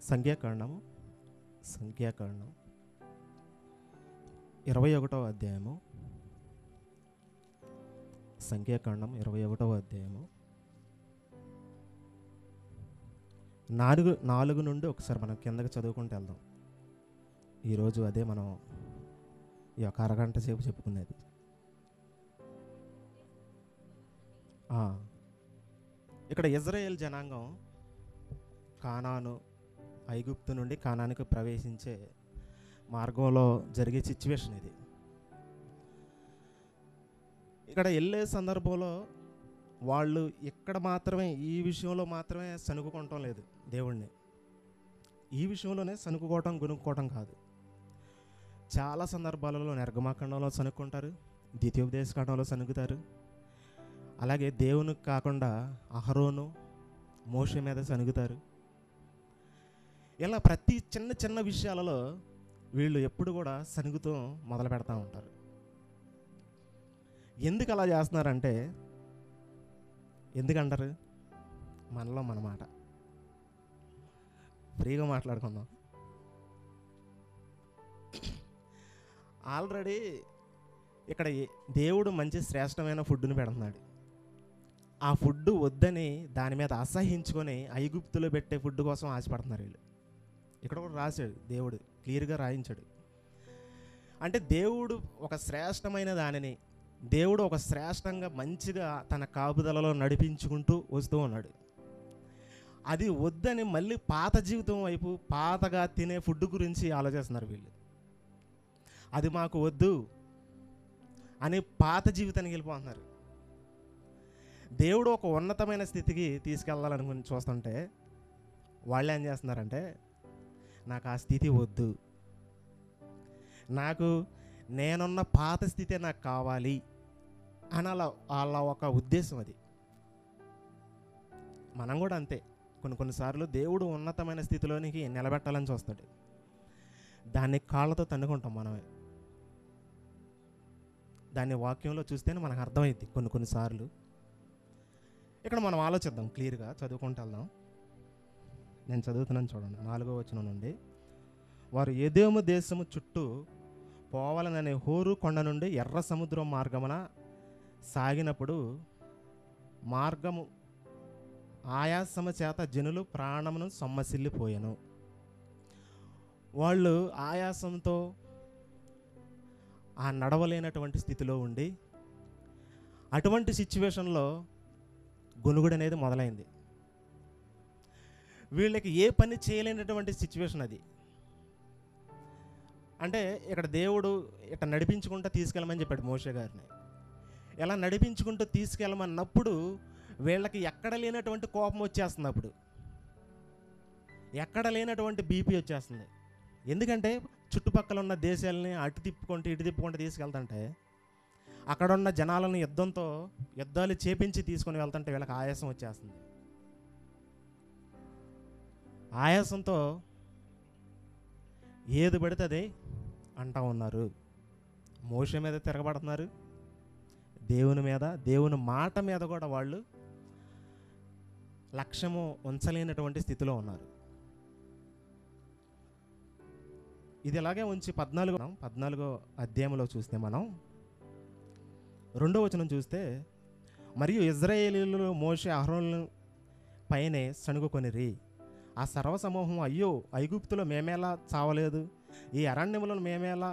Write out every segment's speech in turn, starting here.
సంఖ్యాకాండం 21వ అధ్యాయము. సంఖ్యాకాండం 21వ అధ్యాయము 4 నుండి ఒకసారి మనం కిందకి చదువుకుంటూ వెళ్దాం. ఈరోజు అదే మనం ఈ యొక్క అరగంట సేపు చెప్పుకునేది. ఇక్కడ ఇజ్రాయేల్ జనాంగం కానాను, ఐగుప్తు నుండి కానానికి ప్రవేశించే మార్గంలో జరిగే సిచ్యువేషన్ ఇది. ఇక్కడ వెళ్ళే సందర్భంలో వాళ్ళు ఇక్కడ మాత్రమే, ఈ విషయంలో మాత్రమే సనుగుకోవటం లేదు దేవుణ్ణి. ఈ విషయంలోనే సనుకోవటం, గునుక్కోవటం కాదు. చాలా సందర్భాలలో నిర్గమాకాండంలో సనుక్కుంటారు, ద్వితీయోపదేశకాండంలో సనుగుతారు. అలాగే దేవునికి కాకుండా అహరోను, మోషే మీద సనుగుతారు. ఇలా ప్రతి చిన్న చిన్న విషయాలలో వీళ్ళు ఎప్పుడు కూడా సనుగుతూ మొదలు పెడతా ఉంటారు. ఎందుకు అలా చేస్తున్నారంటే, ఎందుకంటారు? మనలో మన మాట ఫ్రీగా మాట్లాడుకుందాం. ఆల్రెడీ ఇక్కడ దేవుడు మంచి శ్రేష్టమైన ఫుడ్ని పెడుతున్నాడు. ఆ ఫుడ్ వద్దని దాని మీద అసహించుకొని ఐగుప్తులో పెట్టే ఫుడ్ కోసం ఆశపడుతున్నారు వీళ్ళు. ఇక్కడ కూడా రాశాడు, దేవుడు క్లియర్గా రాయించాడు. అంటే దేవుడు ఒక శ్రేష్టమైన దానిని, దేవుడు ఒక శ్రేష్టంగా మంచిగా తన కాపుదలలో నడిపించుకుంటూ వస్తూ ఉన్నాడు. అది వద్దని మళ్ళీ పాత జీవితం వైపు, పాతగా తినే ఫుడ్ గురించి ఆలోచిస్తున్నారు వీళ్ళు. అది మాకు వద్దు అని పాత జీవితానికి వెళ్ళిపోతున్నారు. దేవుడు ఒక ఉన్నతమైన స్థితికి తీసుకెళ్ళాలనుకుని చూస్తుంటే వాళ్ళు ఏం చేస్తున్నారంటే, నాకు ఆ స్థితి వద్దు, నాకు నేనున్న పాత స్థితే నాకు కావాలి అని అలా ఒక ఉద్దేశం. అది మనం కూడా అంతే. కొన్నిసార్లు దేవుడు ఉన్నతమైన స్థితిలోనికి నిలబెట్టాలని చూస్తాడు, దాన్ని కాళ్ళతో తన్నుకుంటాం మనమే. దాన్ని వాక్యంలో చూస్తేనే మనకు అర్థమైద్ది కొన్నిసార్లు. ఇక్కడ మనం ఆలోచిద్దాం, క్లియర్గా చదువుకుంటూ వెళ్దాం. నేను చదువుతున్నాను చూడండి, 4వ వచనం నుండి. వారు ఎదోము దేశము చుట్టూ పోవాలననే హోరు కొండ నుండి ఎర్ర సముద్రం మార్గమున సాగినప్పుడు మార్గము ఆయాసము చేత జనులు ప్రాణమును సొమ్మసిల్లిపోయాను. వాళ్ళు ఆయాసంతో ఆ నడవలేనటువంటి స్థితిలో ఉండి, అటువంటి సిచ్యువేషన్లో గొనుగుడు అనేది మొదలైంది. వీళ్ళకి ఏ పని చేయలేనటువంటి సిచ్యువేషన్ అది. అంటే ఇక్కడ దేవుడు ఇట్లా నడిపించుకుంటూ తీసుకెళ్ళమని చెప్పాడు మోషే గారిని. ఇలా నడిపించుకుంటూ తీసుకెళ్ళమన్నప్పుడు వీళ్ళకి ఎక్కడ లేనటువంటి కోపం వచ్చేస్తుంది, అప్పుడు ఎక్కడ లేనటువంటి బీపీ వచ్చేస్తుంది. ఎందుకంటే చుట్టుపక్కల ఉన్న దేశాలని అటు తిప్పుకుంటూ ఇటు తిప్పుకుంటూ తీసుకెళ్తుంటే, అక్కడ ఉన్న జనాలను యుద్ధాలు చేపించి తీసుకొని వెళ్తుంటే వీళ్ళకి ఆయాసం వచ్చేస్తుంది. ఆయాసంతో ఏది పడితే అదే అంటా ఉన్నారు. మోషే మీద తిరగబడుతున్నారు, దేవుని మీద, దేవుని మాట మీద కూడా వాళ్ళు లక్ష్యము ఉంచలేనటువంటి స్థితిలో ఉన్నారు. ఇది ఇలాగే ఉంచి 14వ అధ్యాయంలో చూస్తే మనం 2వ వచనం చూస్తే, మరియు ఇజ్రాయేలీయులు మోషే అహరోను పైనే సణుగుకొనిరి. ఆ సర్వసమూహం, అయ్యో ఐగుప్తులో మేమేలా చావలేదు, ఈ అరణ్యములను మేమేలా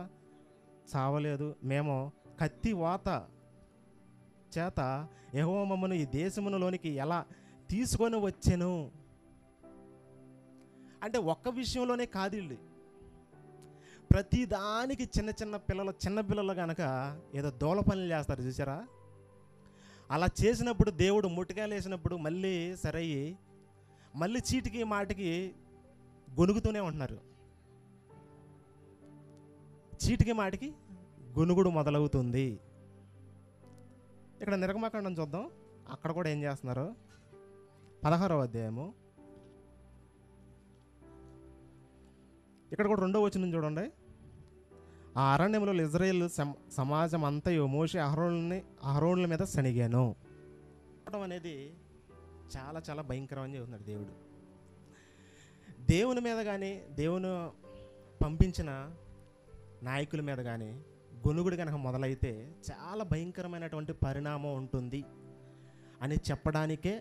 చావలేదు, మేము కత్తి వాత చేత యెహోవా మమ్మను ఈ దేశములోనికి ఎలా తీసుకొని వచ్చెను. అంటే ఒక్క విషయంలోనే కాదు, వీళ్ళు ప్రతిదానికి చిన్న పిల్లలు కనుక ఏదో దోల పనులు చేస్తారు చూసారా. అలా చేసినప్పుడు దేవుడు ముట్టికాయలు వేసినప్పుడు మళ్ళీ సరయ్యి మళ్ళీ చీటికి మాటికి గొనుగుతూనే ఉంటున్నారు. చీటికి మాటికి గొనుగుడు మొదలవుతుంది. ఇక్కడ నిర్గమాకాండం చూద్దాం, అక్కడ కూడా ఏం చేస్తున్నారు. 16వ అధ్యాయము, ఇక్కడ కూడా 2వ వచనం చూడండి. ఆ అరణ్యంలో ఇజ్రాయేల్ సమాజం అంతయు మోషే అహరోనుల మీద సనిగాను అనేది చాలా చాలా భయంకరం అని చెబుతున్నాడు దేవుడు. దేవుని మీద కానీ, దేవుని పంపించిన నాయకుల మీద కానీ గొనుగుడు కనుక మొదలైతే చాలా భయంకరమైనటువంటి పరిణామం ఉంటుంది అని చెప్పడానికే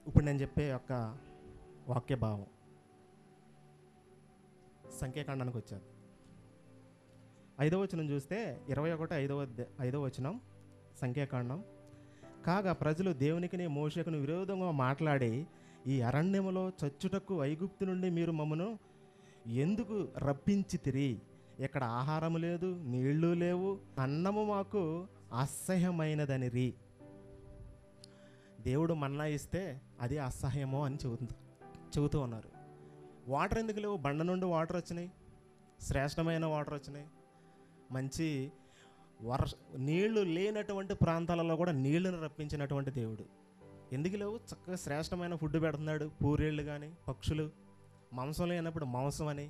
ఇప్పుడు నేను చెప్పే యొక్క వాక్య భావం. సంఖ్యాకాండానికి వచ్చాను. 5వ వచనం చూస్తే 21 వచనం సంఖ్యాకాండం. కాగా ప్రజలు దేవునికిని మోషేకును విరోధంగా మాట్లాడి, ఈ అరణ్యములో చచ్చుటకు ఐగుప్తు నుండి మీరు మమ్మను ఎందుకు రప్పించితిరి? ఇక్కడ ఆహారము లేదు, నీళ్లు లేవు, అన్నము మాకు అసహ్యమైనదనిరి. దేవుడు మన్నా ఇస్తే అది అసహ్యమో అని చెబుతూ ఉన్నారు. వాటర్ ఎందుకు లేవు? బండ నుండి వాటర్ వచ్చినాయి, శ్రేష్టమైన వాటర్ వచ్చినాయి. మంచి నీళ్లు లేనటువంటి ప్రాంతాలలో కూడా నీళ్లను రప్పించినటువంటి దేవుడు. ఎందుకు లేవు? చక్కగా శ్రేష్టమైన ఫుడ్ పెడుతున్నాడు. పూరేళ్ళు కానీ, పక్షులు, మాంసం లేనప్పుడు మాంసం అని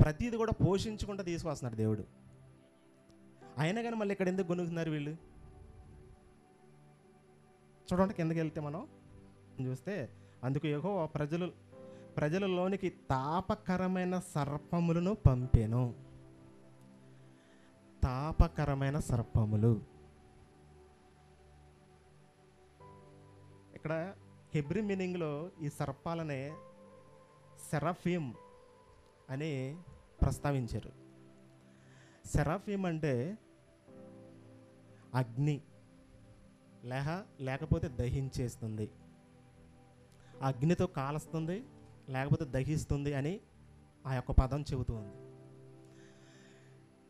ప్రతిది కూడా పోషించుకుంటూ తీసుకొస్తున్నాడు దేవుడు. అయినా కానీ మళ్ళీ ఇక్కడ ఎందుకు గొనుగుతున్నారు వీళ్ళు? చూడండి, కిందకి వెళ్తే మనం చూస్తే, అందుకు యెహోవా ప్రజలలోనికి తాపకరమైన సర్పములను పంపెను. తాపకరమైన సర్పములు. ఇక్కడ హెబ్రీ మీనింగ్లో ఈ సర్పాలనే సెరాఫీమ్ అని ప్రస్తావించారు. సెరాఫీమ్ అంటే అగ్ని లేకపోతే దహించేస్తుంది, అగ్నితో కాలుస్తుంది లేకపోతే దహిస్తుంది అని ఆ యొక్క పదం చెబుతుంది.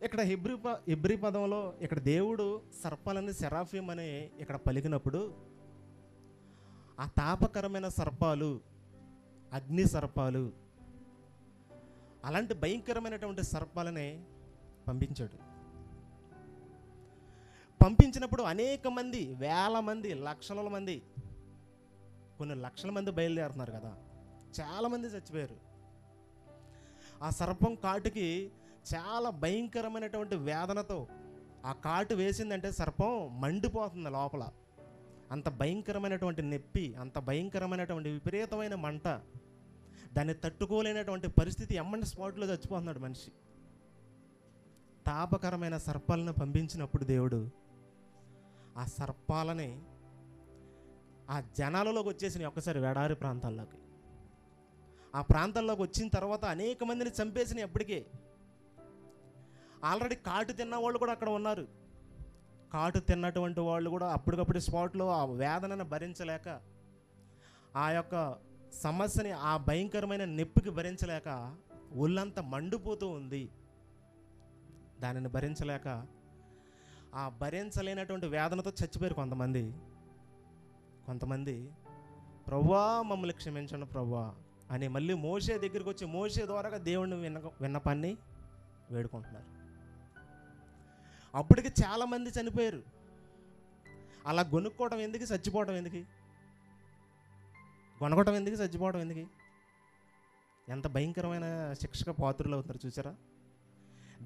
ఇక్కడ హెబ్రీ పదంలో ఇక్కడ దేవుడు సర్పాలని సెరాఫీమ్ అని ఇక్కడ పలికినప్పుడు ఆ తాపకరమైన సర్పాలు, అగ్ని సర్పాలు, అలాంటి భయంకరమైనటువంటి సర్పాలని పంపించాడు. పంపించినప్పుడు అనేక మంది, వేల మంది, లక్షల మంది, కొన్ని లక్షల మంది బయలుదేరుతున్నారు కదా, చాలామంది చచ్చిపోయారు. ఆ సర్పం కాటుకి చాలా భయంకరమైనటువంటి వేదనతో ఆ కాటు వేసిందంటే సర్పం మండిపోతుంది లోపల. అంత భయంకరమైనటువంటి నొప్పి, అంత భయంకరమైనటువంటి విపరీతమైన మంట, దాన్ని తట్టుకోలేనటువంటి పరిస్థితి, ఎమ్మంటి స్పాట్లో చచ్చిపోతున్నాడు మనిషి. తాపకరమైన సర్పాలను పంపించినప్పుడు దేవుడు ఆ సర్పాలని ఆ జనాలలోకి వచ్చేసిన ఒక్కసారి వేడారి ప్రాంతాల్లోకి, ఆ ప్రాంతాల్లోకి వచ్చిన తర్వాత అనేక మందిని చంపేసిన. ఎప్పటికే ఆల్రెడీ కాటు తిన్న వాళ్ళు కూడా అక్కడ ఉన్నారు. కాటు తిన్నటువంటి వాళ్ళు కూడా అప్పటికప్పుడు స్పాట్లో ఆ వేదనను భరించలేక, ఆ యొక్క సమస్యని, ఆ భయంకరమైన నొప్పికి భరించలేక ఒళ్ళంతా మండిపోతూ ఉంది. దానిని భరించలేక ఆ భరించలేనటువంటి వేదనతో చచ్చిపోయారు కొంతమంది. ప్రభువా మమ్మల్ని క్షమించండి ప్రభువా అని మళ్ళీ మోషే దగ్గరికి వచ్చి మోషే ద్వారాగా దేవుడిని విన్నపాన్ని వేడుకుంటున్నారు. అప్పటికి చాలామంది చనిపోయారు. అలా గొనుక్కోవడం ఎందుకు? చచ్చిపోవడం ఎందుకు? గొనగొట్టం ఎందుకు? చచ్చిపోవడం ఎందుకు? ఎంత భయంకరమైన శిక్షకు పాత్రులు అవుతున్నారు చూసారా?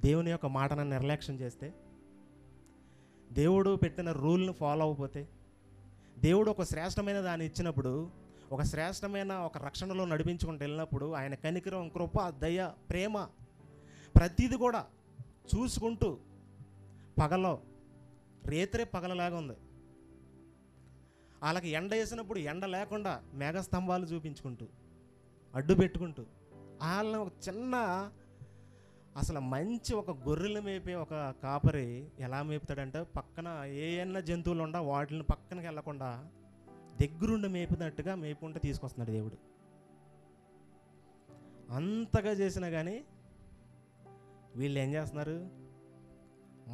దేవుని యొక్క మాటను నిర్లక్ష్యం చేస్తే, దేవుడు పెట్టిన రూల్ని ఫాలో అవ్వకపోతే, దేవుడు ఒక శ్రేష్టమైన దాన్ని ఇచ్చినప్పుడు, ఒక శ్రేష్టమైన ఒక రక్షణలో నడిపించుకుంటూ వెళ్ళినప్పుడు ఆయన కనికరం, కృప, దయ, ప్రేమ ప్రతిది కూడా చూసుకుంటూ, పగలో రేత్రే పగలలాగా ఉంది, వాళ్ళకి ఎండ వేసినప్పుడు ఎండ లేకుండా మేఘస్తంభాలు చూపించుకుంటూ, అడ్డు పెట్టుకుంటూ, వాళ్ళని ఒక చిన్న, అసలు మంచి ఒక గొర్రెలు మేపే ఒక కాపరి ఎలా మేపుతాడంటే, పక్కన ఏమన్నా జంతువులు ఉండా వాటిని పక్కనకి వెళ్ళకుండా దగ్గరుండి మేపునట్టుగా మేపుకుంటే తీసుకొస్తున్నాడు దేవుడు. అంతగా చేసినా కానీ వీళ్ళు ఏం చేస్తున్నారు?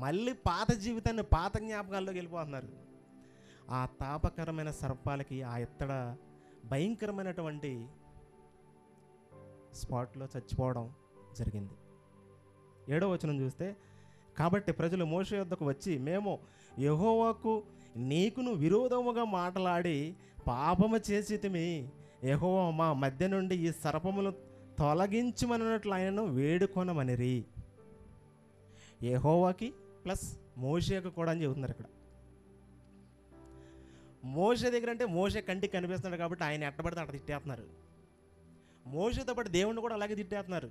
మళ్ళీ పాత జీవితాన్ని, పాత జ్ఞాపకాల్లోకి వెళ్ళిపోతున్నారు. ఆ తాపకరమైన సర్పాలకి ఆ ఎత్తడ భయంకరమైనటువంటి స్పాట్లో చచ్చిపోవడం జరిగింది. 7వ వచనం చూస్తే, కాబట్టి ప్రజలు మోషే యొద్దకు వచ్చి, మేము యెహోవాకు నీకును విరోధముగా మాట్లాడి పాపము చేసితిమి. యెహోవా మా మధ్య నుండి ఈ సర్పమును తొలగించమన్నట్లు ఆయనను వేడుకొనమనిరి. యెహోవాకి ప్లస్ మోషేకు కూడా అని చెబుతున్నారు ఇక్కడ. మోషే దగ్గర అంటే మోషే కంటికి కనిపిస్తున్నాడు కాబట్టి ఆయన ఎట్టబడితే అట్ట తిట్టేస్తున్నారు. మోషేతో పాటు దేవుణ్ణి కూడా అలాగే తిట్టేస్తున్నారు,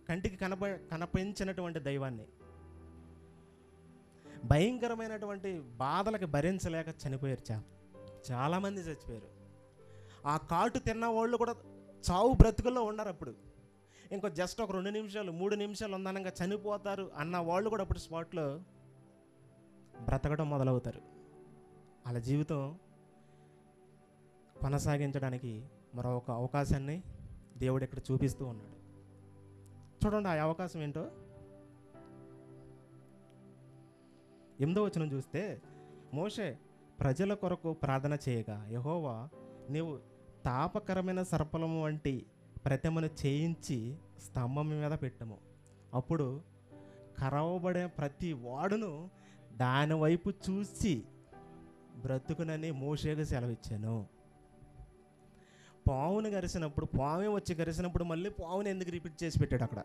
కంటికి కనిపించినటువంటి దైవాన్ని. భయంకరమైనటువంటి బాధలకు భరించలేక చనిపోయారు, చాలామంది చచ్చిపోయారు. ఆ కాటు తిన్న వాళ్ళు కూడా చావు బ్రతుకుల్లో ఉన్నారు. అప్పుడు ఇంకో జస్ట్ ఒక 2 నిమిషాలు 3 నిమిషాలు ఉందనగా చనిపోతారు అన్న వాళ్ళు కూడా అప్పుడు స్పాట్లో బ్రతకడం మొదలవుతారు. వాళ్ళ జీవితం కొనసాగించడానికి మరొక అవకాశాన్ని దేవుడు ఇక్కడ చూపిస్తూ ఉన్నాడు. చూడండి ఆ అవకాశం ఏంటో. 8వ వచనం చూస్తే, మోషే ప్రజల కొరకు ప్రార్థన చేయగా యెహోవా నీవు తాపకరమైన సర్పలము వంటి ప్రతిమను చేయించి స్తంభం మీద పెట్టము. అప్పుడు కరవబడే ప్రతి వాడును దాని వైపు చూసి బ్రతుకునని మోషేకు సెలవిచ్చాను. పావును గరిసినప్పుడు, పావే వచ్చి గరిసినప్పుడు మళ్ళీ పావుని ఎందుకు రిపీట్ చేసి పెట్టాడు అక్కడ?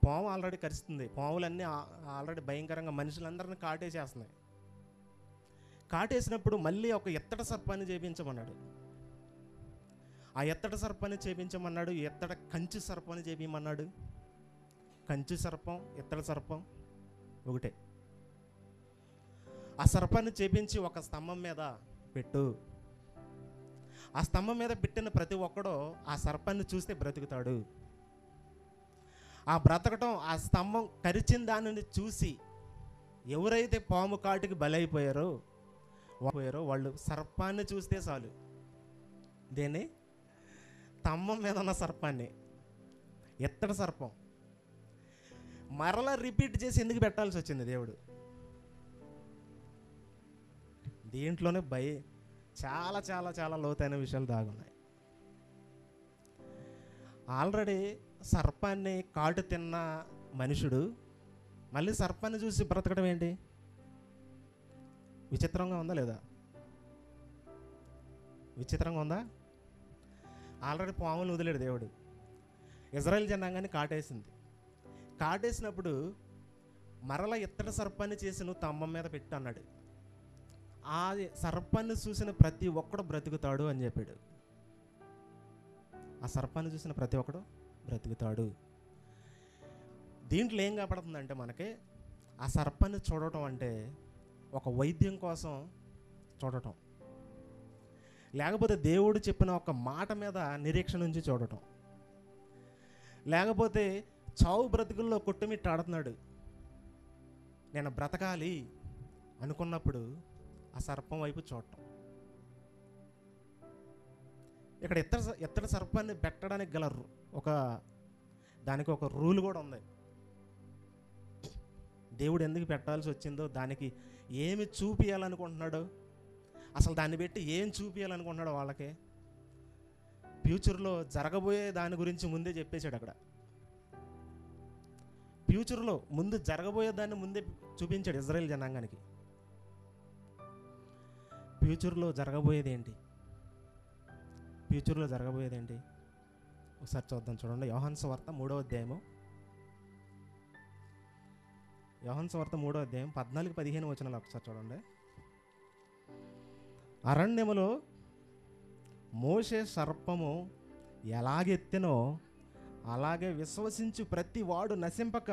పాము ఆల్రెడీ కరుస్తుంది. పావులన్నీ ఆల్రెడీ భయంకరంగా మనుషులందరినీ కాటేసేస్తున్నాయి. కాటేసినప్పుడు మళ్ళీ ఒక ఎత్తడి సర్పాన్ని చేపించమన్నాడు. ఆ ఎత్తడి సర్పాన్ని చేపించమన్నాడు. ఎత్తడి కంచు సర్పాన్ని చేపించమన్నాడు. కంచు సర్పం, ఎత్తడి సర్పం ఒకటే. ఆ సర్పాన్ని చేపించి ఒక స్తంభం మీద పెట్టు. ఆ స్తంభం మీద పెట్టిన ప్రతి ఒక్కడో ఆ సర్పాన్ని చూస్తే బ్రతుకుతాడు. ఆ బ్రతకటం, ఆ స్తంభం కరిచిన దానిని చూసి ఎవరైతే పాము కాటుకి బలైపోయారో వాళ్ళు సర్పాన్ని చూస్తే చాలు. దేన్ని? స్తంభం మీద ఉన్న సర్పాన్ని, ఎత్తడి సర్పం. మరలా రిపీట్ చేసి ఎందుకు పెట్టాల్సి వచ్చింది దేవుడు? దీంట్లోనే చాలా చాలా చాలా లోతైన విషయాలు దాగున్నాయి. ఆల్రెడీ సర్పాన్ని కాటు తిన్న మనుషుడు మళ్ళీ సర్పాన్ని చూసి బ్రతకడం ఏంటి? విచిత్రంగా ఉందా లేదా? విచిత్రంగా ఉందా? ఆల్రెడీ పాములు వదిలేడు దేవుడు. ఇజ్రాయేల్ జనాంగాన్ని కాటేసింది. కాటేసినప్పుడు మరలా ఎత్తడి సర్పాన్ని చేసి నువ్వు స్తంభం మీద పెట్టు అన్నాడు. ఆ సర్పాన్ని చూసిన ప్రతి ఒక్కడు బ్రతుకుతాడు అని చెప్పాడు. ఆ సర్పాన్ని చూసిన ప్రతి ఒక్కడు బ్రతుకుతాడు. దీంట్లో ఏం కనపడుతుందంటే మనకి, ఆ సర్పాన్ని చూడటం అంటే ఒక వైద్యం కోసం చూడటం, లేకపోతే దేవుడు చెప్పిన ఒక మాట మీద నిరీక్షణ నుంచి చూడటం, లేకపోతే చావు బ్రతుకుల్లో కొట్టుమిట్టాడుతున్నాడు నేను బ్రతకాలి అనుకున్నప్పుడు ఆ సర్పం వైపు చూడటం. ఇక్కడ ఎత్తడి సర్పాన్ని పెట్టడానికి గల దానికి ఒక రూల్ కూడా ఉంది. దేవుడు ఎందుకు పెట్టాల్సి వచ్చిందో, దానికి ఏమి చూపించాలనుకుంటున్నాడో, అసలు దాన్ని పెట్టి ఏం చూపించాలనుకుంటున్నాడో వాళ్ళకి ఫ్యూచర్లో జరగబోయే దాని గురించి ముందే చెప్పేశాడు. అక్కడ ఫ్యూచర్లో ముందు జరగబోయే దాన్ని ముందే చూపించాడు ఇజ్రాయేల్ జనాంగానికి. ఫ్యూచర్లో జరగబోయేది ఏంటి? ఫ్యూచర్లో జరగబోయేది ఏంటి ఒకసారి చూద్దాం. చూడండి, యోహాను సువార్త 3వ అధ్యాయము. యోహాను సువార్త 3వ అధ్యాయం 14-15 వచనాలు ఒకసారి చూడండి. అరణ్యములో మోషే సర్పము ఎలాగెత్తెనో అలాగే విశ్వసించు ప్రతి వాడు నశింపక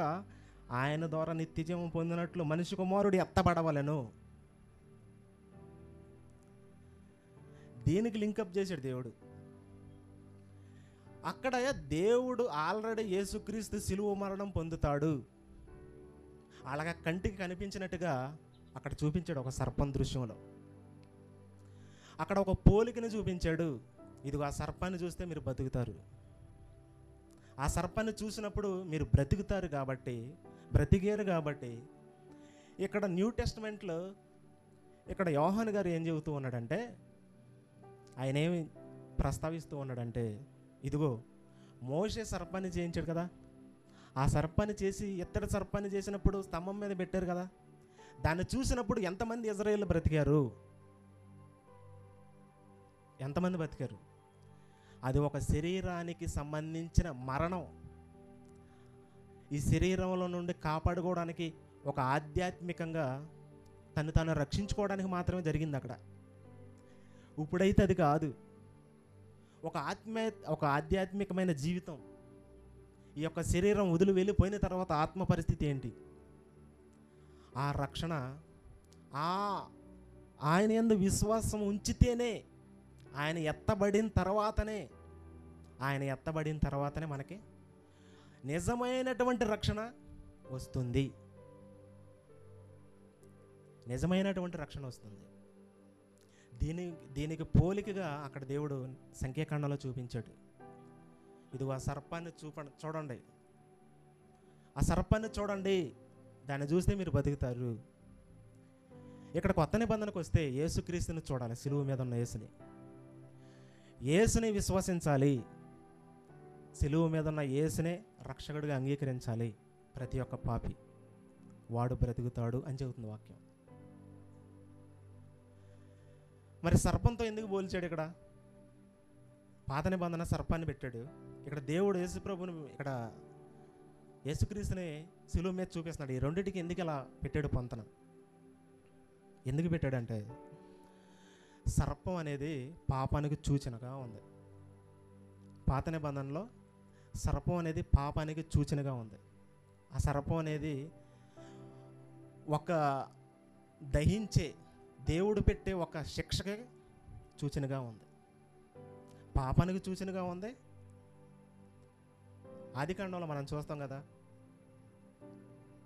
ఆయన ద్వారా నిత్యజీవం పొందినట్లు మనిషి కుమారుడు ఎత్తబడవలెను. దీనికి లింకప్ చేశాడు దేవుడు. అక్కడ దేవుడు ఆల్రెడీ యేసుక్రీస్తు శిలువ మరణం పొందుతాడు, అలాగా కంటికి కనిపించినట్టుగా అక్కడ చూపించాడు ఒక సర్పం దృశ్యంలో. అక్కడ ఒక పోలికను చూపించాడు. ఇదిగో ఆ సర్పాన్ని చూస్తే మీరు బతుకుతారు. ఆ సర్పాన్ని చూసినప్పుడు మీరు బ్రతుకుతారు కాబట్టి, బ్రతికేరు కాబట్టి, ఇక్కడ న్యూ టెస్టమెంట్లో ఇక్కడ యోహాను గారు ఏం చెబుతూ ఉన్నాడంటే, ఆయన ఏమి ప్రస్తావిస్తూ ఉన్నాడంటే, ఇదిగో మోషే సర్పాన్ని చేయించాడు కదా, ఆ సర్పాన్ని చేసి ఎత్తడి సర్పాన్ని చేసినప్పుడు స్తంభం మీద పెట్టారు కదా, దాన్ని చూసినప్పుడు ఎంతమంది ఇజ్రాయేలు బ్రతికారు? ఎంతమంది బతికారు? అది ఒక శరీరానికి సంబంధించిన మరణం. ఈ శరీరంలో నుండి కాపాడుకోవడానికి, ఒక ఆధ్యాత్మికంగా తను తాను రక్షించుకోవడానికి మాత్రమే జరిగింది అక్కడ. ఇప్పుడైతే అది కాదు. ఒక ఆధ్యాత్మికమైన జీవితం, ఈ యొక్క శరీరం వదిలి వెళ్ళిపోయిన తర్వాత ఆత్మ పరిస్థితి ఏంటి? ఆ రక్షణ ఆయన యందు విశ్వాసం ఉంచితేనే, ఆయన ఎత్తబడిన తర్వాతనే మనకి నిజమైనటువంటి రక్షణ వస్తుంది. నిజమైనటువంటి రక్షణ వస్తుంది. దీనికి పోలికగా అక్కడ దేవుడు సంఖ్యాకాండంలో చూపించాడు. ఇదిగో ఆ సర్పాన్ని చూడండి, ఆ సర్పాన్ని చూడండి, దాన్ని చూస్తే మీరు బతుకుతారు. ఇక్కడ కొత్త నిబంధనకు వస్తే యేసుక్రీస్తుని చూడాలి, సిలువ మీద ఉన్న యేసుని విశ్వసించాలి, సిలువ మీద ఉన్న యేసునే రక్షకుడిగా అంగీకరించాలి. ప్రతి ఒక్క పాపి వాడు బ్రతుకుతాడు అని చెబుతుంది వాక్యం. మరి సర్పంతో ఎందుకు పోల్చాడు? ఇక్కడ పాత నిబంధన సర్పాన్ని పెట్టాడు, ఇక్కడ దేవుడు యేసుప్రభుని, ఇక్కడ యేసుక్రీస్తుని సిలువ మీద చూపిస్తున్నాడు. ఈ రెండింటికి ఎందుకు ఇలా పెట్టాడు పొంతన? ఎందుకు పెట్టాడంటే సర్పం అనేది పాపానికి సూచనగా ఉంది. పాత నిబంధనలో సర్పం అనేది పాపానికి సూచనగా ఉంది. ఆ సర్పం అనేది ఒక దహించే, దేవుడు పెట్టే ఒక శిక్షకి సూచనగా ఉంది, పాపానికి సూచనగా ఉంది. ఆదికాండంలో మనం చూస్తాం కదా,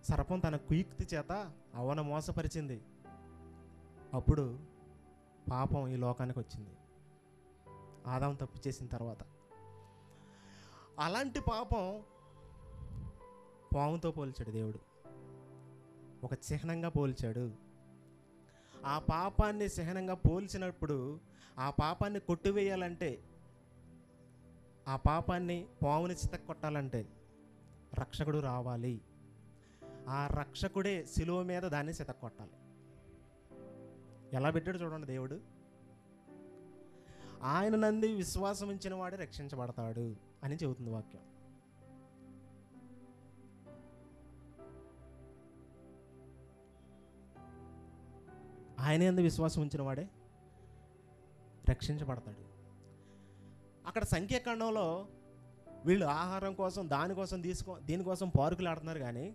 సర్పం తన కుయుక్తి చేత అవ్వను మోసపరిచింది. అప్పుడు పాపం ఈ లోకానికి వచ్చింది, ఆదాము తప్పు చేసిన తర్వాత. అలాంటి పాపం పాముతో పోల్చాడు దేవుడు, ఒక చిహ్నంగా పోల్చాడు. ఆ పాపాన్ని చిహ్నంగా పోల్చినప్పుడు ఆ పాపాన్ని కొట్టివేయాలంటే, ఆ పాపాన్ని పాముని చితక్ కొట్టాలంటే రక్షకుడు రావాలి. ఆ రక్షకుడే సిలువ మీద దాన్ని చితక్ కొట్టాలి. ఎలా పెట్టాడు చూడండి దేవుడు. ఆయన నందు విశ్వాసం ఉంచిన వాడే రక్షించబడతాడు అని చెబుతుంది వాక్యం. ఆయన యందు విశ్వాసం ఉంచిన వాడే రక్షించబడతాడు. అక్కడ సంఖ్యాకాండంలో వీళ్ళు ఆహారం కోసం, దీనికోసం పారుకులు ఆడుతున్నారు, కానీ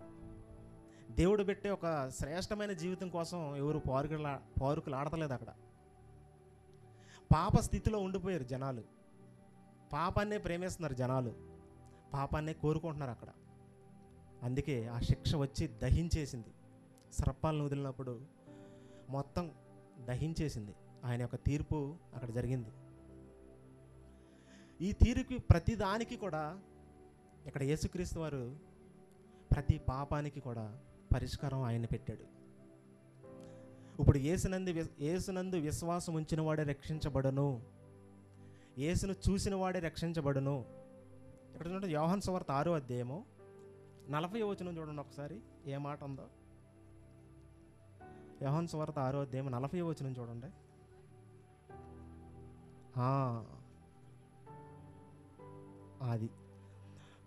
దేవుడు పెట్టే ఒక శ్రేష్టమైన జీవితం కోసం ఎవరు పారుకులు ఆడతలేదు. అక్కడ పాప స్థితిలో ఉండిపోయారు జనాలు, పాపాన్నే ప్రేమిస్తున్నారు జనాలు, పాపాన్నే కోరుకుంటున్నారు అక్కడ. అందుకే ఆ శిక్ష వచ్చి దహించేసింది. సర్పాలను వదిలినప్పుడు మొత్తం దహించేసింది. ఆయన యొక్క తీర్పు అక్కడ జరిగింది. ఈ తీర్పు ప్రతి దానికి కూడా ఇక్కడ యేసుక్రీస్తు వారు ప్రతి పాపానికి కూడా పరిష్కారం ఆయన పెట్టాడు. ఇప్పుడు యేసునందు విశ్వాసం ఉంచిన వాడే రక్షించబడును, యేసును చూసిన వాడే రక్షించబడును. ఇక్కడ చూడండి, యోహాను సువార్త 6వ అధ్యాయము 40వ వచనం చూడండి ఒకసారి, ఏ మాట ఉందో. యోహాను సువార్త 6వ అధ్యాయం 40వ వచనం చూడండి. అది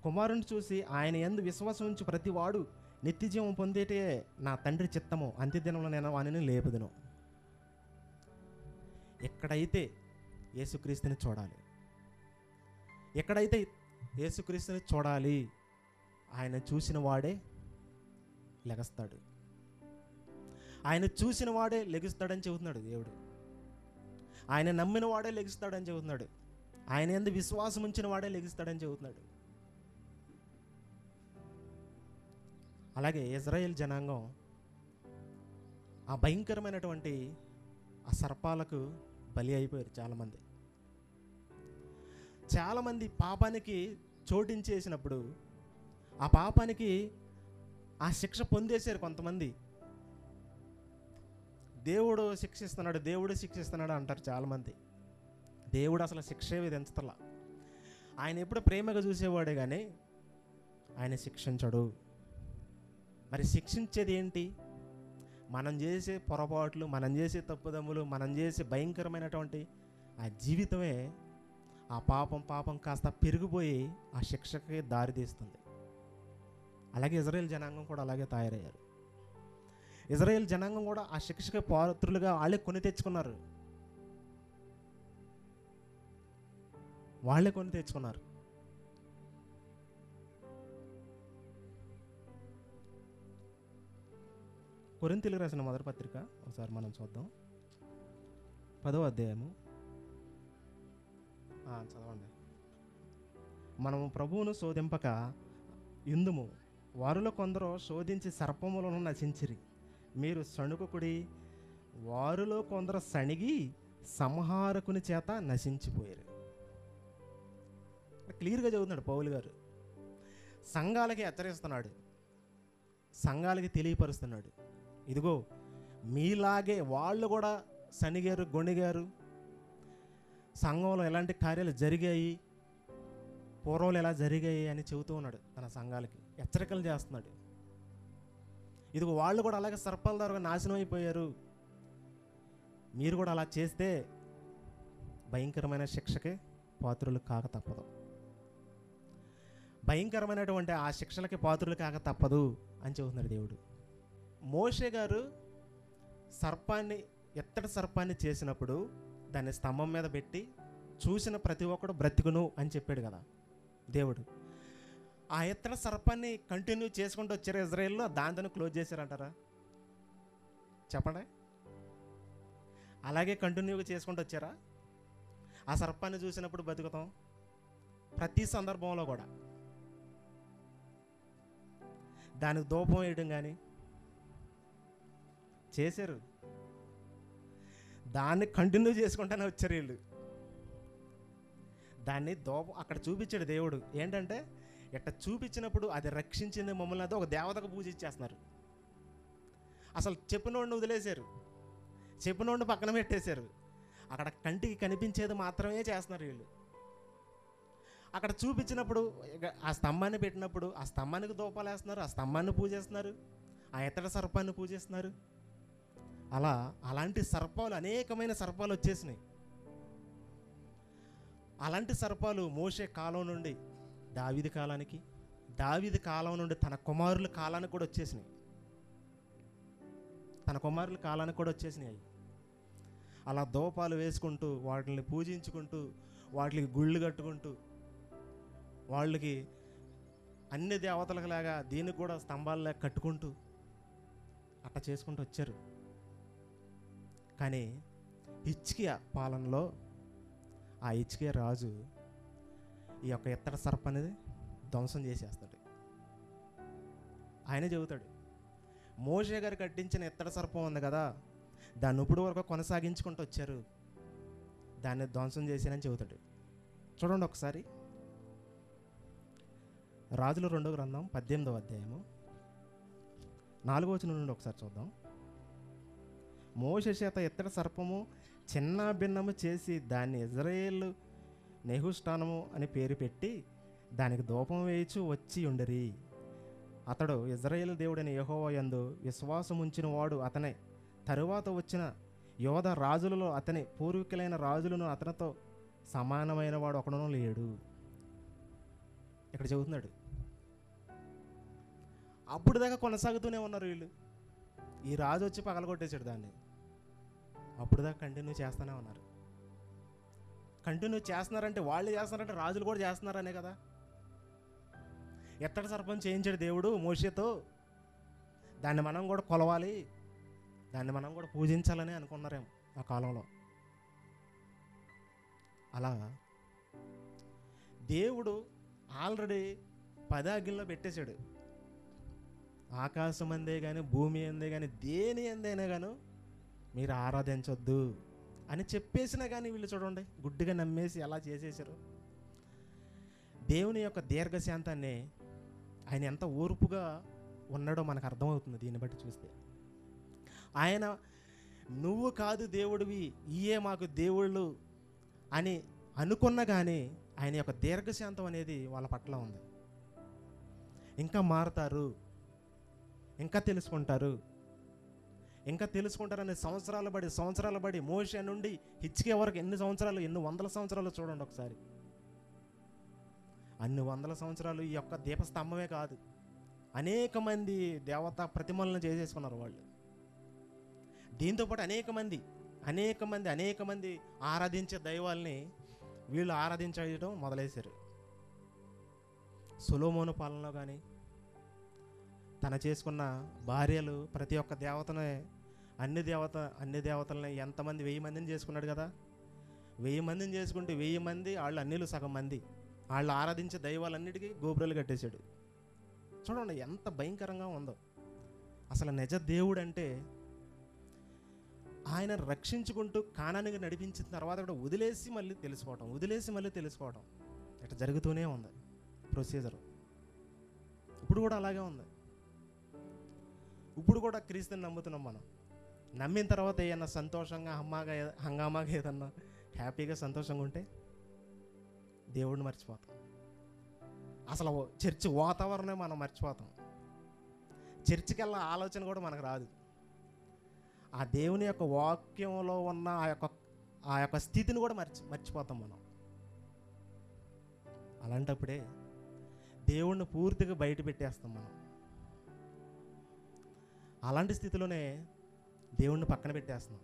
కుమారుని చూసి ఆయన యందు విశ్వాసం ఉంచి ప్రతి వాడు నిత్యజీవం పొందేటే నా తండ్రి చిత్తము, అంత్యదినంలో నేను వానిని లేపుదును. ఎక్కడైతే యేసుక్రీస్తుని చూడాలి, ఆయన చూసిన వాడే లెగస్తాడు, ఆయన చూసిన వాడే లెగుస్తాడని చెబుతున్నాడు దేవుడు. ఆయన నమ్మిన వాడే లెగుస్తాడని చెబుతున్నాడు. ఆయన యందు విశ్వాసం ఉంచిన వాడే లెగుస్తాడని చెబుతున్నాడు. అలాగే ఇజ్రాయేల్ జనాంగం ఆ భయంకరమైనటువంటి ఆ సర్పాలకు బలి అయిపోయారు. చాలామంది పాపానికి చోటించేసినప్పుడు ఆ పాపానికి ఆ శిక్ష పొందేశారు కొంతమంది. దేవుడు శిక్షిస్తున్నాడు అంటారు చాలామంది. దేవుడు అసలు శిక్షే విధించతలా. ఆయన ఎప్పుడు ప్రేమగా చూసేవాడే కానీ ఆయన శిక్షించడు. మరి శిక్షించేది ఏంటి? మనం చేసే పొరపాట్లు, మనం చేసే తప్పుదమ్ములు, మనం చేసే భయంకరమైనటువంటి ఆ జీవితమే ఆ పాపం కాస్త పెరిగిపోయి ఆ శిక్షకి దారితీస్తుంది. అలాగే ఇజ్రాయేల్ జనాంగం కూడా అలాగే తయారయ్యారు. ఇజ్రాయేల్ జనాంగం కూడా ఆ శిక్షకి పాత్రులుగా వాళ్ళే కొని తెచ్చుకున్నారు. వాళ్ళే కొని తెచ్చుకున్నారు. కొరింథీయులకు రాసిన మొదటి పత్రిక ఒకసారి మనం చూద్దాం. 10వ అధ్యాయము. చదవండి. మనము ప్రభువును శోధింపక ఇందుము, వారిలో కొందరు శోధించి సర్పములను నశించిరి. మీరు సణుకుడి, వారిలో కొందరు సణిగి సంహారకుని చేత నశించిపోయారు. క్లియర్గా చదువుతున్నాడు పౌలు గారు. సంఘాలకి హెచ్చరిస్తున్నాడు, సంఘాలకి తెలియపరుస్తున్నాడు. ఇదిగో మీలాగే వాళ్ళు కూడా సనిగారు, గొణిగారు, సంఘంలో ఎలాంటి కార్యాలు జరిగాయి, పూర్వంలో ఎలా జరిగాయి అని చెబుతూ ఉన్నాడు. తన సంఘాలకి హెచ్చరికలు చేస్తున్నాడు. ఇదిగో వాళ్ళు కూడా అలాగే సర్పాల ద్వారా నాశనం అయిపోయారు, మీరు కూడా అలా చేస్తే భయంకరమైన శిక్షకి పాత్రులు కాక తప్పదు, భయంకరమైనటువంటి ఆ శిక్షలకి పాత్రులు కాక తప్పదు అని చెబుతున్నాడు దేవుడు. మోషే గారు ఎత్తడి సర్పాన్ని చేసినప్పుడు దాన్ని స్తంభం మీద పెట్టి చూసిన ప్రతి ఒక్కడు బ్రతికును అని చెప్పాడు కదా దేవుడు. ఆ ఎత్తడి సర్పాన్ని కంటిన్యూ చేసుకుంటూ వచ్చారు ఇజ్రాయేల్లో, దాంతో క్లోజ్ చేశారంటారా? చెప్పండి. అలాగే కంటిన్యూగా చేసుకుంటూ వచ్చారా? ఆ సర్పాన్ని చూసినప్పుడు బతుకుతాం ప్రతి సందర్భంలో కూడా. దానికి ధూపం వేయడం కానీ చేశారు, దాన్ని కంటిన్యూ చేసుకుంటూనే వచ్చారు వీళ్ళు. దాన్ని ధూపం అక్కడ చూపించాడు దేవుడు. ఏంటంటే ఇట్ట చూపించినప్పుడు అది రక్షించింది మమ్మల్ని, అది ఒక దేవతకు పూజ ఇచ్చేస్తున్నారు. అసలు చెప్పినోడిని వదిలేశారు, చెప్పినోడిని పక్కన పెట్టేశారు. అక్కడ కంటికి కనిపించేది మాత్రమే చేస్తున్నారు వీళ్ళు. అక్కడ చూపించినప్పుడు ఆ స్తంభాన్ని పెట్టినప్పుడు ఆ స్తంభానికి ధూపాలు వేస్తున్నారు, ఆ స్తంభాన్ని పూజిస్తున్నారు, ఆ ఎత్తడి సర్పాన్ని పూజిస్తున్నారు. అలాంటి సర్పాలు, అనేకమైన సర్పాలు వచ్చేసినాయి. అలాంటి సర్పాలు మోషే కాలం నుండి దావీదు కాలానికి, దావీదు కాలం నుండి తన కుమారుల కాలానికి కూడా వచ్చేసినాయి. తన కుమారుల కాలానికి కూడా వచ్చేసినాయి. అలా ధూపాలు వేసుకుంటూ, వాటిని పూజించుకుంటూ, వాటికి గుళ్ళు కట్టుకుంటూ, వాళ్ళకి అన్ని దేవతలకు లాగా దీనికి కూడా స్తంభాలలా కట్టుకుంటూ అట్లా చేసుకుంటూ వచ్చారు. కానీ హిజ్కియా పాలనలో ఆ హిజ్కియా రాజు ఈ యొక్క ఎత్తడి సర్పాన్ని ధ్వంసం చేసేస్తాడు. ఆయనే చెబుతాడు, మోషే గారు కట్టించిన ఎత్తడి సర్పం ఉంది కదా, దాన్ని ఇప్పుడు వరకు కొనసాగించుకుంటూ వచ్చారు, దాన్ని ధ్వంసం చేశానని చెబుతాడు. చూడండి ఒకసారి రాజుల 2వ గ్రంథం 18వ అధ్యాయము 4వ వచనం నుండి ఒకసారి చూద్దాం. మోషే చేత ఎత్తడి సర్పము చిన్న భిన్నము చేసి దాన్ని ఇజ్రాయేలు నెహుష్టానము అని పేరు పెట్టి దానికి ధూపం వేయచు వచ్చి ఉండరి. అతడు ఇజ్రాయేలు దేవుడైన యెహోవా యందు విశ్వాసముంచిన వాడు అతనే. తరువాత వచ్చిన యోధ రాజులలో అతని పూర్వీకులైన రాజులను అతనితో సమానమైన వాడు ఒకడునూ లేడు. ఇక్కడ చెబుతున్నాడు. అప్పుడు దాకా కొనసాగుతూనే ఉన్నారు వీళ్ళు. ఈ రాజు వచ్చి పగలగొట్టేశాడు దాన్ని. అప్పుడు దాకా కంటిన్యూ చేస్తూనే ఉన్నారు. కంటిన్యూ చేస్తున్నారంటే వాళ్ళు చేస్తున్నారంటే రాజులు కూడా చేస్తున్నారనే కదా. ఎత్తడి సర్పం చేయించాడు దేవుడు మోషేతో, దాన్ని మనం కూడా కొలవాలి, దాన్ని మనం కూడా పూజించాలని అనుకున్నారేమో ఆ కాలంలో. అలా దేవుడు ఆల్రెడీ 10 ఆజ్ఞల్లో పెట్టేశాడు. ఆకాశం అందే కానీ, భూమి అందే కానీ, దేని అందైనా కానీ మీరు ఆరాధించొద్దు అని చెప్పేసినా కానీ వీళ్ళు చూడండి గుడ్డిగా నమ్మేసి ఎలా చేసేసారు. దేవుని యొక్క దీర్ఘశాంతాన్ని, ఆయన ఎంత ఓర్పుగా ఉన్నాడో మనకు అర్థమవుతుంది దీన్ని బట్టి చూస్తే. ఆయన నువ్వు కాదు దేవుడివి, ఈయే మాకు దేవుళ్ళు అని అనుకున్నా కానీ ఆయన యొక్క దీర్ఘశాంతం అనేది వాళ్ళ పట్ల ఉంది. ఇంకా మారుతారు, ఇంకా తెలుసుకుంటారని సంవత్సరాలు బడి మోషే నుండి హిజ్కియా వరకు ఎన్ని వందల సంవత్సరాలు చూడండి ఒకసారి. అన్ని వందల సంవత్సరాలు ఈ యొక్క దీపస్తంభమే కాదు, అనేక మంది దేవతా ప్రతిమలను చేసేసుకున్నారు వాళ్ళు. దీంతోపాటు అనేక మంది ఆరాధించే దైవాల్ని వీళ్ళు ఆరాధించడం మొదలేశారు. సొలొమోను పాలనలో కానీ తన చేసుకున్న భార్యలు ప్రతి ఒక్క దేవతనే అన్ని దేవతలని ఎంతమంది 1000 మందిని చేసుకున్నాడు కదా. 1000 మందిని చేసుకుంటే 1000 మంది వాళ్ళు అన్నిలు సగం మంది వాళ్ళు ఆరాధించే దైవాలన్నిటికీ గోపురాలు కట్టేశాడు. చూడండి ఎంత భయంకరంగా ఉందో. అసలు నిజ దేవుడు అంటే ఆయన రక్షించుకుంటూ కానానికి నడిపించిన తర్వాత కూడా వదిలేసి మళ్ళీ తెలుసుకోవటం ఇట్లా జరుగుతూనే ఉంది ప్రొసీజర్. ఇప్పుడు కూడా అలాగే ఉంది. ఇప్పుడు కూడా క్రీస్తుని నమ్ముతున్నాం మనం. నమ్మిన తర్వాత ఏమన్నా సంతోషంగా హంగామాగా ఏదన్నా హ్యాపీగా సంతోషంగా ఉంటే దేవుడిని మర్చిపోతాం. అసలు చర్చి వాతావరణమే మనం మర్చిపోతాం. చర్చికి వెళ్ళే ఆలోచన కూడా మనకు రాదు. ఆ దేవుని యొక్క వాక్యంలో ఉన్న ఆ యొక్క స్థితిని కూడా మర్చిపోతాం మనం. అలాంటప్పుడే దేవుణ్ణి పూర్తిగా బయట పెట్టేస్తాం మనం. అలాంటి స్థితిలోనే దేవుణ్ణి పక్కన పెట్టేస్తున్నాం.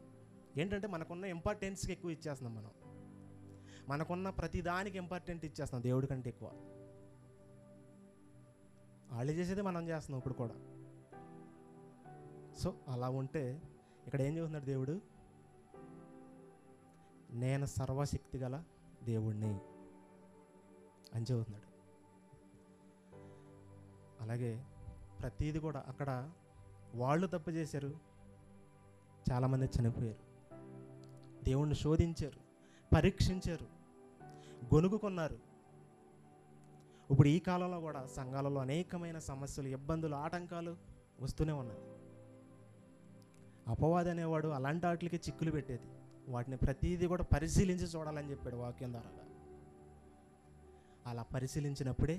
ఏంటంటే మనకున్న ఇంపార్టెన్స్కి ఎక్కువ ఇచ్చేస్తున్నాం మనం. మనకున్న ప్రతి దానికి ఇంపార్టెంట్ ఇచ్చేస్తున్నాం దేవుడి కంటే ఎక్కువ. వాళ్ళు చేసేది మనం చేస్తున్నాం ఇప్పుడు కూడా. సో అలా ఉంటే ఇక్కడ ఏం చెబుతున్నాడు దేవుడు? నేను సర్వశక్తి గల దేవుణ్ణి అని చెబుతున్నాడు. అలాగే ప్రతీది కూడా అక్కడ వాళ్ళు తప్పు చేశారు, చాలామంది చనిపోయారు, దేవుణ్ణి శోధించారు, పరీక్షించారు, గొనుగుకున్నారు. ఇప్పుడు ఈ కాలంలో కూడా సంఘాలలో అనేకమైన సమస్యలు, ఇబ్బందులు, ఆటంకాలు వస్తూనే ఉన్నాయి. అపవాది అనేవాడు అలాంటి వాటికి చిక్కులు పెట్టేది. వాటిని ప్రతీది కూడా పరిశీలించి చూడాలని చెప్పాడు వాక్యం ద్వారాగా. అలా పరిశీలించినప్పుడే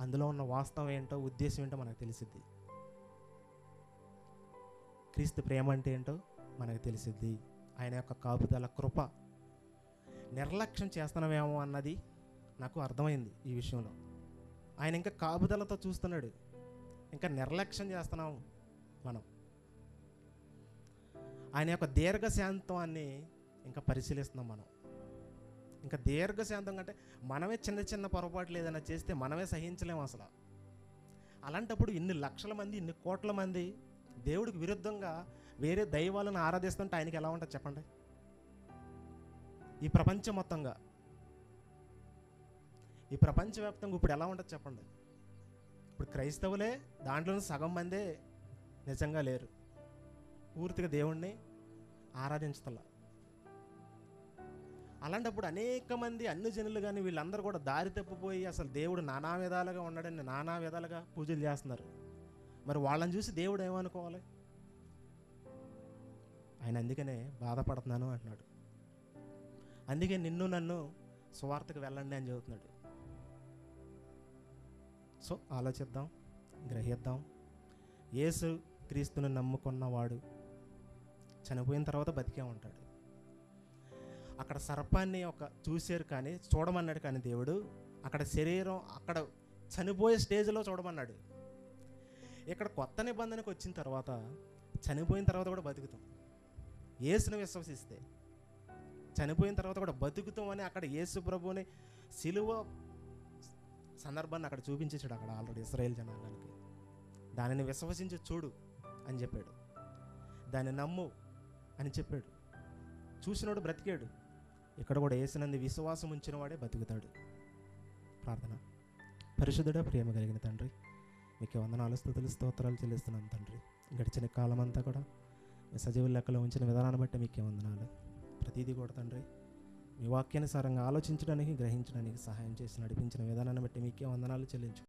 అందులో ఉన్న వాస్తవం ఏంటో, ఉద్దేశం ఏంటో మనకు తెలిసిద్ది. క్రీస్తు ప్రేమ అంటే ఏంటో మనకు తెలిసిద్ది. ఆయన యొక్క కాపుదల, కృప. నిర్లక్ష్యం చేస్తున్నామేమో అన్నది నాకు అర్థమైంది ఈ విషయంలో. ఆయన ఇంకా కాపుదలతో చూస్తున్నాడు, ఇంకా నిర్లక్ష్యం చేస్తున్నాము మనం. ఆయన యొక్క దీర్ఘశాంతాన్ని ఇంకా పరిశీలిస్తున్నాం మనం. ఇంకా దీర్ఘశాంతం అంటే మనమే చిన్న చిన్న పొరపాట్లు ఏదైనా చేస్తే మనమే సహించలేము అసలు. అలాంటప్పుడు ఇన్ని లక్షల మంది, ఇన్ని కోట్ల మంది దేవుడికి విరుద్ధంగా వేరే దైవాలను ఆరాధిస్తుంటే ఆయనకి ఎలా ఉంటుంది చెప్పండి? ఈ ప్రపంచం మొత్తంగా, ఈ ప్రపంచవ్యాప్తంగా ఇప్పుడు ఎలా ఉంటుంది చెప్పండి? ఇప్పుడు క్రైస్తవులే దాంట్లోనే సగం మందే నిజంగా లేరు, పూర్తిగా దేవుణ్ణి ఆరాధించతలా. అలాంటప్పుడు అనేక మంది అన్ని జనులు కానీ వీళ్ళందరూ కూడా దారి తప్పిపోయి అసలు దేవుడు నానా విధాలుగా ఉన్నాడని నానా విధాలుగా పూజలు చేస్తున్నారు. మరి వాళ్ళని చూసి దేవుడు ఏమనుకోవాలి? ఆయన అందుకనే బాధపడుతున్నాను అంటున్నాడు. అందుకే నిన్ను నన్ను సువార్తకు వెళ్ళండి అని చెబుతున్నాడు. సో ఆలోచిద్దాం, గ్రహిద్దాం. యేసు క్రీస్తుని నమ్ముకున్నవాడు చనిపోయిన తర్వాత బతికే ఉంటాడు. అక్కడ సర్పాన్ని చూశారు కానీ చూడమన్నాడు, కానీ దేవుడు అక్కడ శరీరం అక్కడ చనిపోయే స్టేజ్లో చూడమన్నాడు. ఇక్కడ కొత్త నిబంధనకు వచ్చిన తర్వాత చనిపోయిన తర్వాత కూడా బతుకుతాం. యేసుని విశ్వసిస్తే చనిపోయిన తర్వాత కూడా బతుకుతాం అని అక్కడ యేసు ప్రభువుని సిలువ సందర్భాన్ని అక్కడ చూపించేసాడు. అక్కడ ఆల్రెడీ ఇశ్రాయేల్ జనాంగానికి దానిని విశ్వసించి చూడు అని చెప్పాడు, దాన్ని నమ్ము అని చెప్పాడు. చూసినోడు బ్రతికాడు. ఇక్కడ కూడా యేసునందు విశ్వాసం ఉంచిన వాడే బతుకుతాడు. ప్రార్థన. పరిశుద్ధుడా, ప్రేమ కలిగిన తండ్రి, మీకు వందనాలు, స్తుతులు, స్తోత్రాలు చెల్లిస్తున్నాం తండ్రి. గడిచిన కాలం అంతా కూడా మీ సజీవ లెక్కలో ఉంచిన విధానాన్ని బట్టి మీకే వందనాలు. ప్రతిదీ కూడా తండ్రి మీ వాక్యానుసారంగా ఆలోచించడానికి, గ్రహించడానికి సహాయం చేసి నడిపించిన విధానాన్ని బట్టి మీకే వందనాలు చెల్లించు.